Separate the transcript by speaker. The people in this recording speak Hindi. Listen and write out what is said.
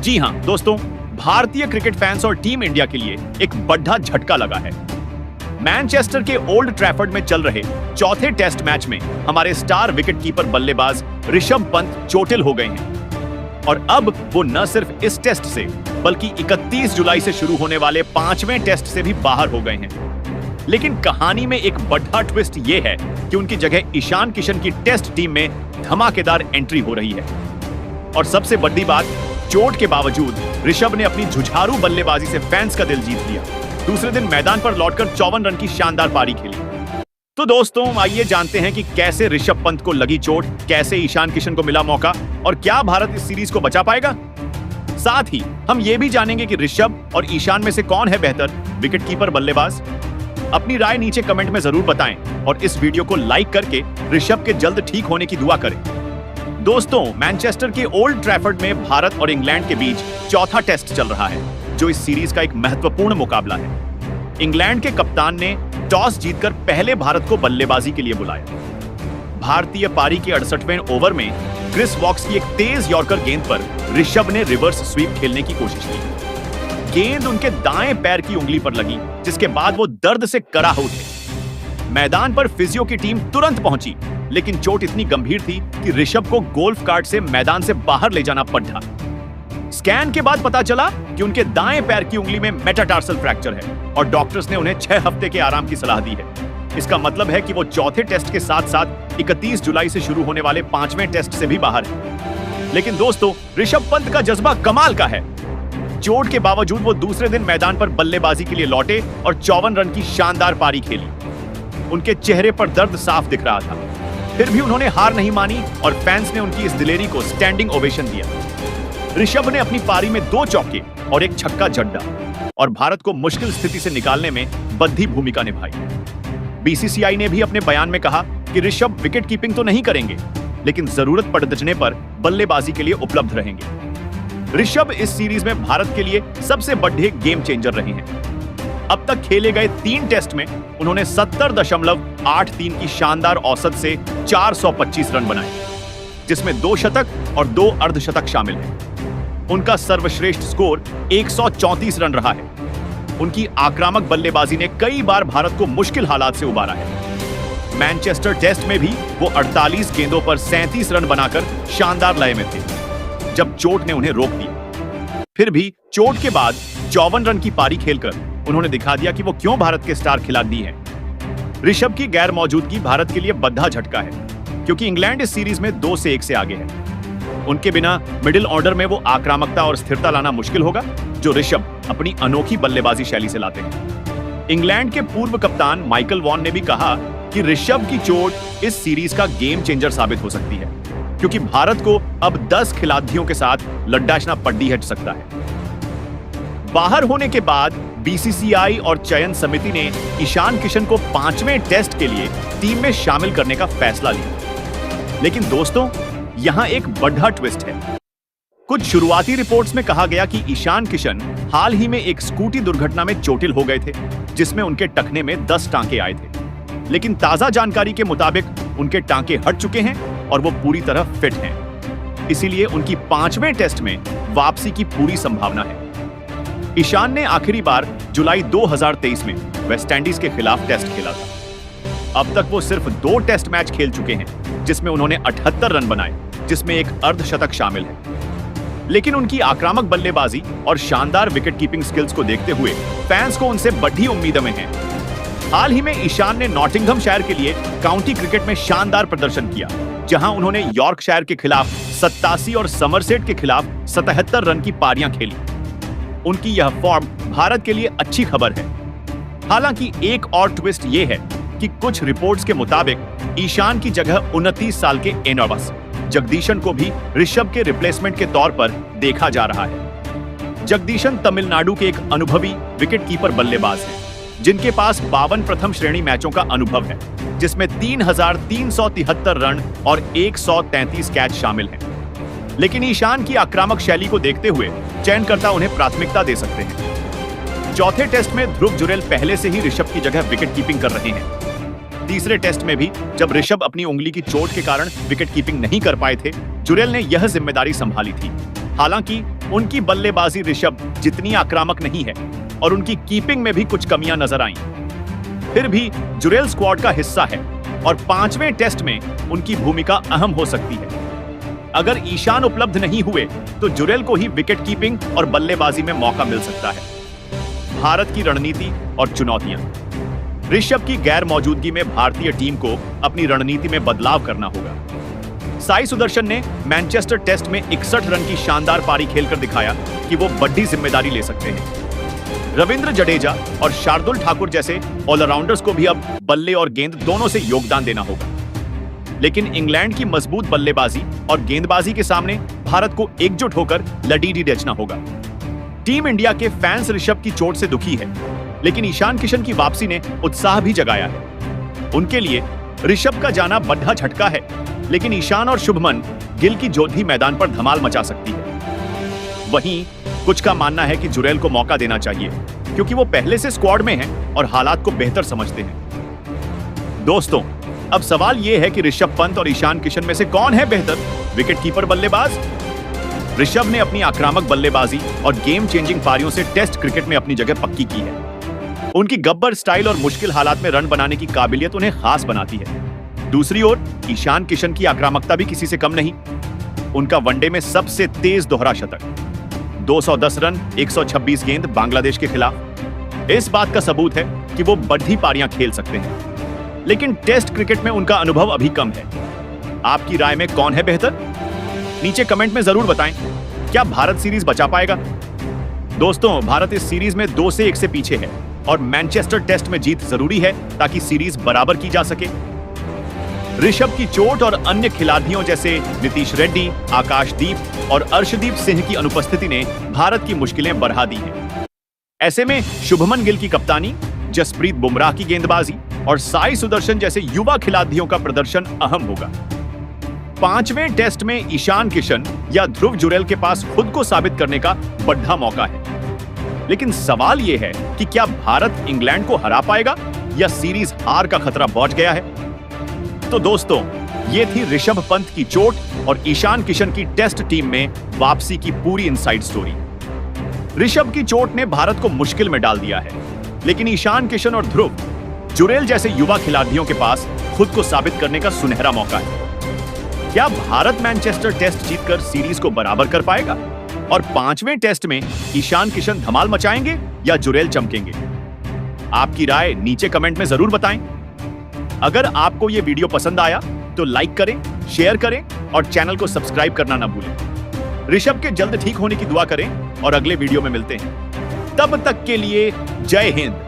Speaker 1: जी हां दोस्तों, भारतीय क्रिकेट फैंस और टीम इंडिया के लिए एक बड़ा झटका लगा है। मैनचेस्टर के ओल्ड ट्रैफर्ड में चल रहे चौथे टेस्ट मैच में हमारे स्टार विकेटकीपर बल्लेबाज ऋषभ पंत चोटिल हो गए हैं और अब वो न सिर्फ इस टेस्ट से बल्कि 31 जुलाई से शुरू होने वाले 5वें टेस्ट से भी बाहर हो गए हैं। लेकिन कहानी में एक बड़ा ट्विस्ट ये है कि उनकी जगह ईशान किशन की टेस्ट टीम में धमाकेदार एंट्री हो रही है। और सबसे बड़ी बात, चोट के बावजूद ऋषभ ने अपनी जुझारू बल्लेबाजी से फैंस का दिल जीत लिया। दूसरे दिन मैदान पर लौटकर 54 रन की शानदार पारी खेली। तो दोस्तों, आइए जानते हैं कि कैसे ऋषभ पंत को लगी चोट, कैसे ईशान किशन को मिला मौका और क्या भारत इस सीरीज को बचा पाएगा। साथ ही हम ये भी जानेंगे कि ऋषभ और ईशान में से कौन है बेहतर विकेटकीपर बल्लेबाज। अपनी राय नीचे कमेंट में जरूर बताएं और इस वीडियो को लाइक करके ऋषभ के जल्द ठीक होने की दुआ करें। दोस्तों, मैनचेस्टर के ओल्ड ट्रैफर्ड में भारत और इंग्लैंड के बीच चौथा टेस्ट चल रहा है, जो इस सीरीज का एक महत्वपूर्ण मुकाबला है। इंग्लैंड के कप्तान ने टॉस जीतकर पहले भारत को बल्लेबाजी के लिए बुलाया। भारतीय पारी के 68वें ओवर में क्रिस वॉक्स की एक तेज यॉर्कर गेंद पर ऋषभ ने रिवर्स स्वीप खेलने की कोशिश की। गेंद उनके दाएं पैर की उंगली पर लगी, जिसके बाद वो दर्द से कराह उठे। मैदान पर फिजियो की टीम तुरंत पहुंची, लेकिन चोट इतनी गंभीर थी कि ऋषभ को गोल्फ कार्ट से मैदान से बाहर ले जाना पड़ा। स्कैन के बाद पता चला कि उनके दाएं पैर की उंगली में मेटाटार्सल फ्रैक्चर है और डॉक्टर्स ने उन्हें 6 हफ्ते के आराम की सलाह दी है। इसका मतलब है कि वो चौथे टेस्ट के साथ साथ 31 जुलाई से शुरू होने वाले 5वें टेस्ट से भी बाहर है। लेकिन दोस्तों, ऋषभ पंत का जज्बा कमाल का है। चोट के बावजूद वो दूसरे दिन मैदान पर बल्लेबाजी के लिए लौटे और 54 रन की शानदार पारी खेली। उनके चेहरे पर दर्द साफ दिख रहा था, फिर भी उन्होंने हार नहीं मानी और फैंस ने उनकी इस दिलेरी को स्टैंडिंग ओवेशन दिया। ऋषभ ने अपनी पारी में 2 चौके और एक छक्का जड्डा और भारत को मुश्किल स्थिति से निकालने में बद्धी भूमिका निभाई। बीसीसीआई ने भी अपने बयान में कहा कि ऋषभ विकेट कीपिंग तो नहीं करेंगे, लेकिन जरूरत पड़ने पर बल्लेबाजी के लिए उपलब्ध रहेंगे। ऋषभ इस सीरीज में भारत के लिए सबसे बड़े गेम चेंजर रहे हैं। अब तक खेले गए 3 टेस्ट में उन्होंने 70.83 की शानदार औसत से 425 रन बनाए, जिसमें 2 शतक और 2 अर्धशतक शामिल हैं। उनका सर्वश्रेष्ठ स्कोर 134 रन रहा है। उनकी आक्रामक बल्लेबाजी ने कई बार भारत को मुश्किल हालात से उबारा है। मैनचेस्टर टेस्ट में भी वो 48 गेंदों पर 37 रन बनाकर शानदार लय में थे, जब चोट ने उन्हें रोक दिया। फिर भी चोट के बाद 54 रन की पारी खेलकर उन्होंने दिखा दिया कि वो क्यों भारत के स्टार खिलाड़ी हैं। ऋषभ की गैर मौजूदगी भारत के लिए बड़ा झटका है, क्योंकि इंग्लैंड इस सीरीज में 2 से 1 से आगे है। उनके बिना मिडिल ऑर्डर में वो आक्रामकता और स्थिरता लाना मुश्किल होगा, जो ऋषभ अपनी अनोखी बल्लेबाजी शैली से लाते हैं। इंग्लैंड के पूर्व कप्तान माइकल वॉन ने भी कहा कि ऋषभ की चोट इस सीरीज का गेम चेंजर साबित हो सकती है, क्योंकि भारत को अब 10 खिलाड़ियों के साथ लड्डाशना पड्डी हट सकता है। बाहर होने के बाद बीसीसीआई और चयन समिति ने ईशान किशन को 5वें टेस्ट के लिए टीम में शामिल करने का फैसला लिया। लेकिन दोस्तों, यहां एक बड़ा ट्विस्ट है। कुछ शुरुआती रिपोर्ट्स में कहा गया कि ईशान किशन हाल ही में एक स्कूटी दुर्घटना में चोटिल हो गए थे, जिसमें उनके टखने में 10 टांके आए थे। लेकिन ताजा जानकारी के मुताबिक उनके टांके हट चुके हैं और वो पूरी तरह फिट हैं। इसीलिए उनकी 5वें टेस्ट में वापसी की पूरी संभावना है। ईशान ने आखिरी बार जुलाई 2023 में वेस्टइंडीज के खिलाफ टेस्ट खेला था। अब तक वो सिर्फ 2 टेस्ट मैच खेल चुके हैं, जिसमें उन्होंने 78 रन बनाए, जिसमें एक अर्धशतक शामिल है। लेकिन उनकी आक्रामक बल्लेबाजी और शानदार विकेट कीपिंग स्किल्स को देखते हुए फैंस को उनसे बड़ी उम्मीदें हैं। हाल ही में ईशान ने नॉटिंघमशायर के लिए काउंटी क्रिकेट में शानदार प्रदर्शन किया, जहां उन्होंने यॉर्कशायर के खिलाफ 87 और समरसेट के खिलाफ 77 रन की पारियां खेली। उनकी यह फॉर्म भारत के लिए अच्छी खबर है। हालांकि एक और ट्विस्ट यह है कि कुछ रिपोर्ट्स के मुताबिक ईशान की जगह 29 साल के एनोवस जगदीशन को भी ऋषभ के रिप्लेसमेंट के तौर पर देखा जा रहा है। जगदीशन तमिलनाडु के एक अनुभवी विकेटकीपर बल्लेबाज हैं, जिनके पास 52 प्रथम श्रेणी मैचों का अनुभव है, जिसमें 3,373 रन और 133 कैच शामिल हैं। लेकिन ईशान की आक्रामक शैली को देखते हुए चयनकर्ता उन्हें प्राथमिकता दे सकते हैं। चौथे टेस्ट में ध्रुव जुरेल पहले से ही ऋषभ की जगह विकेट कीपिंग कर रहे हैं। तीसरे टेस्ट में भी जब ऋषभ अपनी उंगली की चोट के कारण विकेट कीपिंग नहीं कर पाए थे, जुरेल ने यह जिम्मेदारी संभाली थी। हालांकि उनकी बल्लेबाजी ऋषभ जितनी आक्रामक नहीं है और उनकी कीपिंग में भी कुछ कमियां नजर आईं। फिर भी जुरेल स्क्वाड का हिस्सा है और 5वें टेस्ट में उनकी भूमिका अहम हो सकती है। अगर ईशान उपलब्ध नहीं हुए तो जुरेल को ही विकेट कीपिंग और बल्लेबाजी में मौका मिल सकता है। भारत की रणनीति और चुनौतियां। ऋषभ की गैर मौजूदगी में भारतीय टीम को अपनी रणनीति में बदलाव करना होगा। साई सुदर्शन ने मैनचेस्टर टेस्ट में 61 रन की शानदार पारी खेलकर दिखाया कि वो बड़ी जिम्मेदारी ले सकते हैं। रविंद्र जडेजा और शार्दुल ठाकुर जैसे ऑलराउंडर्स को भी अब बल्ले और गेंद दोनों से योगदान देना होगा। लेकिन इंग्लैंड की मजबूत बल्लेबाजी और गेंदबाजी के सामने भारत को एकजुट होकर लडीडी डेचना होगा। टीम इंडिया के फैंस ऋषभ की चोट से दुखी है, लेकिन ईशान किशन की वापसी ने उत्साह भी जगाया है। उनके लिए ऋषभ का जाना बड़ा झटका है, लेकिन ईशान और शुभमन गिल की जोत भी मैदान पर धमाल मचा सकती है। वहीं कुछ का मानना है कि जुरेल को मौका देना चाहिए, क्योंकि वो पहले से स्क्वाड में हैं और हालात को बेहतर समझते हैं। दोस्तों, अब सवाल यह है कि ऋषभ पंत और ईशान किशन में से कौन है बेहतर विकेटकीपर बल्लेबाज? ऋषभ ने अपनी आक्रामक बल्लेबाजी और गेम चेंजिंग पारियों से टेस्ट क्रिकेट में अपनी जगह पक्की की है। उनकी गब्बर स्टाइल और मुश्किल हालात में रन बनाने की काबिलियत उन्हें खास बनाती है। दूसरी ओर ईशान किशन की आक्रामकता भी किसी से कम नहीं। उनका वनडे में सबसे तेज दोहरा शतक, 210 रन 126 गेंद बांग्लादेश के खिलाफ, इस बात का सबूत है कि वो बड़ी पारियां खेल सकते हैं। लेकिन टेस्ट क्रिकेट में उनका अनुभव अभी कम है। आपकी राय में कौन है बेहतर? नीचे कमेंट में जरूर बताएं। क्या भारत सीरीज बचा पाएगा? दोस्तों, भारत इस सीरीज में 2-1 से पीछे है और मैनचेस्टर टेस्ट में जीत जरूरी है ताकि सीरीज बराबर की जा सके। ऋषभ की चोट और अन्य खिलाड़ियों जैसे नीतीश रेड्डी, आकाशदीप और अर्शदीप सिंह की अनुपस्थिति ने भारत की मुश्किलें बढ़ा दी हैं। ऐसे में शुभमन गिल की कप्तानी, जसप्रीत बुमराह की गेंदबाजी और साई सुदर्शन जैसे युवा खिलाड़ियों का प्रदर्शन अहम होगा। 5वें टेस्ट में ईशान किशन या ध्रुव जुरेल के पास खुद को साबित करने का बड़ा मौका है। लेकिन सवाल यह है कि क्या भारत इंग्लैंड को हरा पाएगा या सीरीज हार का खतरा बढ़ गया है? तो दोस्तों, ये थी ऋषभ पंत की चोट और ईशान किशन की टेस्ट टीम में वापसी की पूरी इनसाइड स्टोरी। ऋषभ की चोट ने भारत को मुश्किल में डाल दिया है, लेकिन ईशान किशन और ध्रुव जुरेल जैसे युवा खिलाड़ियों के पास खुद को साबित करने का सुनहरा मौका है। क्या भारत मैनचेस्टर टेस्ट जीतकर सीरीज को बराबर कर पाएगा और 5वें टेस्ट में ईशान किशन धमाल मचाएंगे या जुरेल चमकेंगे? आपकी राय नीचे कमेंट में जरूर बताएं। अगर आपको यह वीडियो पसंद आया तो लाइक करें, शेयर करें और चैनल को सब्सक्राइब करना ना भूलें। ऋषभ के जल्द ठीक होने की दुआ करें और अगले वीडियो में मिलते हैं। तब तक के लिए जय हिंद।